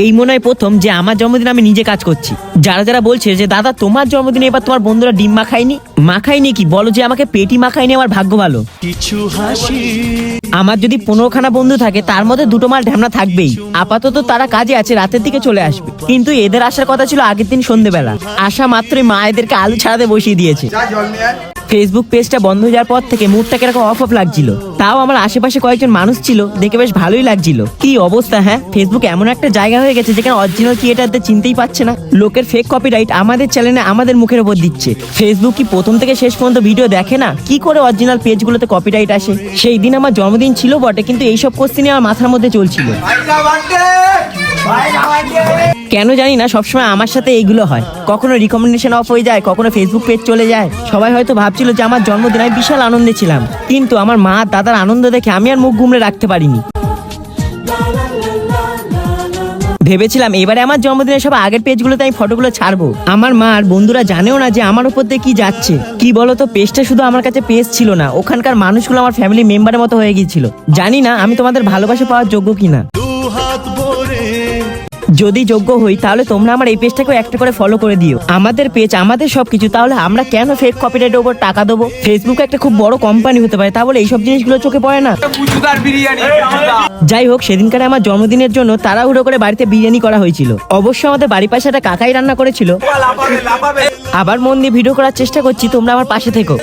এই মনে হয় প্রথম যে আমার জন্মদিন আমি নিজে কাজ করছি। যারা যারা বলছে যে দাদা তোমার জন্মদিনে এবার তোমার বন্ধুরা ডিম মাখায়নি কি বলো, যে আমাকে পেটি মাখায়নি আমার ভাগ্য ভালো। কিছু হাসি, আমার যদি 15খানা বন্ধু থাকে তার মধ্যে 2টো মাল ঢ্যামনা থাকবেই। আপাতত তারা কাজে আছে, রাতের দিকে চলে আসবে। কিন্তু এদের আসার কথা ছিল আগের দিন সন্ধ্যেবেলা। আসা মাত্রই মা এদেরকে আলু ছাড়াতে বসিয়ে দিয়েছে। ফেসবুক পেজটা বন্ধ হয়ে যাওয়ার পর থেকে মুডটা কিরকম অফ লাগছিল। তাও আমার আশেপাশে কয়েকজন মানুষ ছিল, দেখে বেশ ভালোই লাগছিল। কি অবস্থা, হ্যাঁ ফেসবুক এমন একটা জায়গা হয়ে গেছে যেখানে অরিজিনাল ক্রিয়েটারদের চিনতেই পাচ্ছে না। লোকের ফেক কপিরাইট আমাদের চ্যানেলে আমাদের মুখের উপর দিচ্ছে। ফেসবুক কি প্রথম থেকে শেষ পর্যন্ত ভিডিও দেখে না? কি করে অরিজিনাল পেজগুলোতে কপিরাইট আসে? সেই দিন আমার জন্মদিন ছিল বটে, কিন্তু এইসব কোশ্চেনই আমার মাথার মধ্যে চলছিল। কেন জানি না সবসময় আমার সাথে এইগুলো হয়। কখনো রিকমেন্ডেশন অফ হয়ে যায়, কখনো ফেসবুক পেজ চলে যায়। সবাই হয়তো ভাবছিল যে আমার জন্মদিন আমি বিশাল আনন্দে ছিলাম, কিন্তু আমার মা দাদার আনন্দ দেখে আমি আর মুখ গুমড়ে রাখতে পারিনি। ভেবেছিলাম এবারে আমার জন্মদিনের সব আগের পেজগুলোতে আমি ফটোগুলো ছাড়বো। আমার মা আর বন্ধুরা জানেও না যে আমার উপর দিয়ে কি যাচ্ছে। কি বলতো, পেজটা শুধু আমার কাছে পেজ ছিল না, ওখানকার মানুষগুলো আমার ফ্যামিলি মেম্বারের মতো হয়ে গিয়েছিল। জানি না আমি তোমাদের ভালোবাসা পাওয়ার যোগ্য কিনা। যদি যোগ্য হই তাহলে তোমরা আমার এই পেজটাকেও একটা করে ফলো করে দিও। আমাদের পেজ আমাদের সবকিছু, তাহলে আমরা কেন ফেক কপিরাইটের উপর টাকা দেবো? ফেসবুক একটা খুব বড় কোম্পানি হতে পারে, তা বলে এইসব জিনিসগুলো চোখে পড়ে না। যাই হোক, সেদিনকার আমার জন্মদিনের জন্য তাড়াহুড়ো করে বাড়িতে বিরিয়ানি করা হয়েছিল। অবশ্য আমাদের বাড়ির পাশে একটা কাকাই রান্না করেছিল। আবার মন দিয়ে ভিডিও করার চেষ্টা করছি, তোমরা আমার পাশে থেকো।